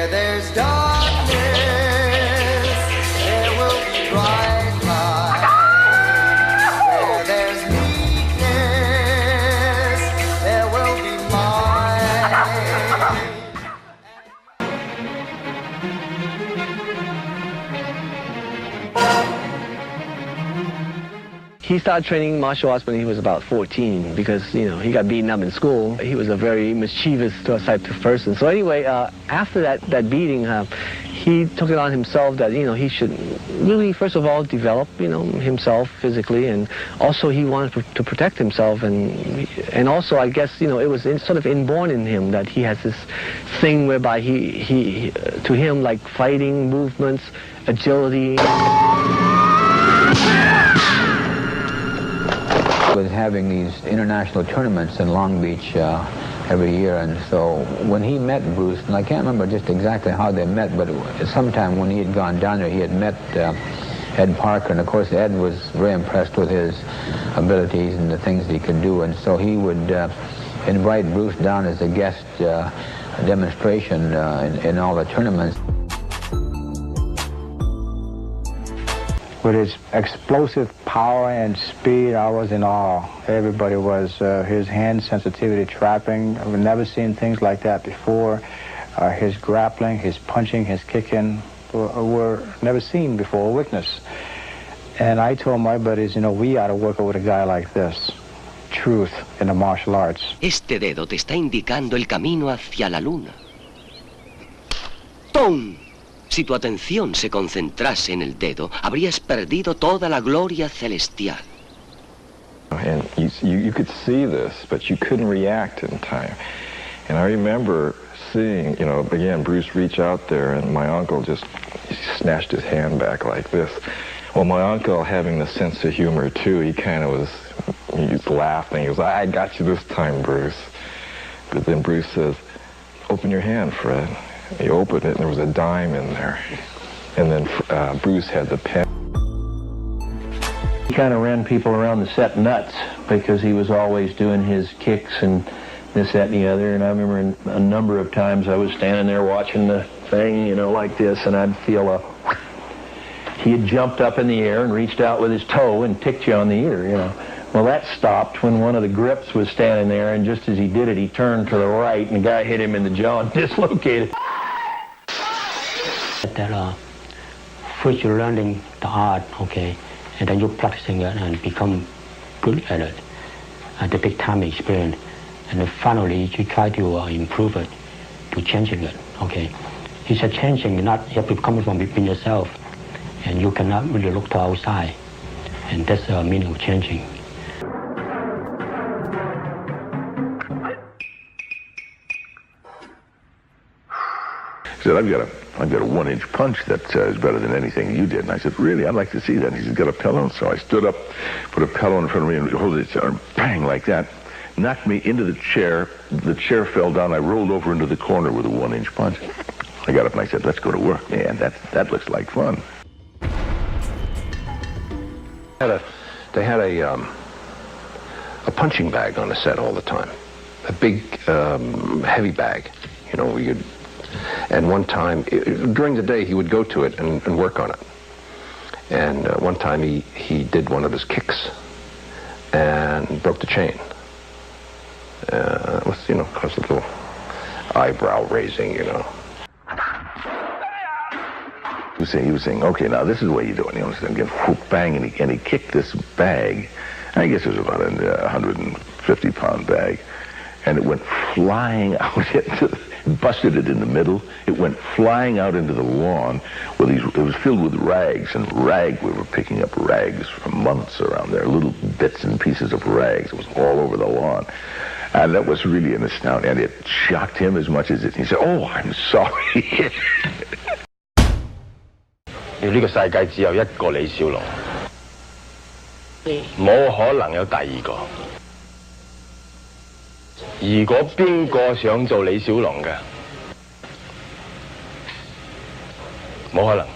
Where there's darkness, there will be bright light. Where there's meekness, there will be might. He started training martial arts when he was about 14 because, you know, he got beaten up in school. He was a very mischievous type of person. So anyway, after that beating, he took it on himself that, you know, he should really, first of all, develop, you know, himself physically, and also he wanted to protect himself, and also, I guess, you know, it was sort of inborn in him that he has this thing whereby he to him, like fighting, movements, agility. Was having these international tournaments in Long Beach every year, and so when he met Bruce, and I can't remember just exactly how they met, but sometime when he had gone down there, he had met Ed Parker, and of course Ed was very impressed with his abilities and the things he could do, and so he would invite Bruce down as a guest demonstration in all the tournaments. With his explosive power and speed, I was in awe. Everybody was. His hand sensitivity, trapping, I've never seen things like that before. His grappling, his punching, his kicking were never seen before, witnessed. And I told my buddies, you know, we ought to work with a guy like this. Truth in the martial arts. Este dedo te está indicando el camino hacia la luna. ¡Tom! Si tu atención se concentrase en el dedo, habrías perdido toda la gloria celestial. And you could see this, but you couldn't react in time. And I remember seeing, you know, again, Bruce reach out there, and my uncle just snatched his hand back like this. Well, my uncle, having the sense of humor too, he was laughing. He was like, "I got you this time, Bruce." But then Bruce says, "Open your hand, Fred." He opened it, and there was a dime in there. And then Bruce had the pen. He kind of ran people around the set nuts because he was always doing his kicks and this, that, and the other. And I remember a number of times I was standing there watching the thing, you know, like this, and I'd feel he had jumped up in the air and reached out with his toe and ticked you on the ear, you know. Well, that stopped when one of the grips was standing there, and just as he did it, he turned to the right, and the guy hit him in the jaw and dislocated. That first you're learning the art, okay, and then you're practicing it and become good at it. The big time experience, and then finally you try to improve it, to changing it, okay. It's a changing, you have to come from within yourself, and you cannot really look to outside, and that's the meaning of changing. He said, I've got a 1-inch punch that is better than anything you did. And I said, really? I'd like to see that. He said, got a pillow? So I stood up, put a pillow in front of me, and hold it, and bang, like that. Knocked me into the chair. The chair fell down. I rolled over into the corner with a 1-inch punch. I got up and I said, let's go to work. Man, that looks like fun. They had a punching bag on the set all the time. A big, heavy bag, you know, where you'd... And one time, during the day, he would go to it and work on it. And one time he did one of his kicks and broke the chain. It was, you know, caused a little eyebrow raising, you know. He was saying, okay, now this is the way you do it. You understand? Again, whoop, bang, and he kicked this bag. I guess it was about a 150-pound bag. And it went flying out busted it in the middle. It went flying out into the lawn. Well, it was filled with rags, and we were picking up rags for months around there, little bits and pieces of rags. It was all over the lawn. And that was really an astounding, and it shocked him as much as it. He said, "Oh, I'm sorry." 呢個世界只有一個李小龍，冇可能有第二個。如果邊個想做李小龍嘅，冇可能。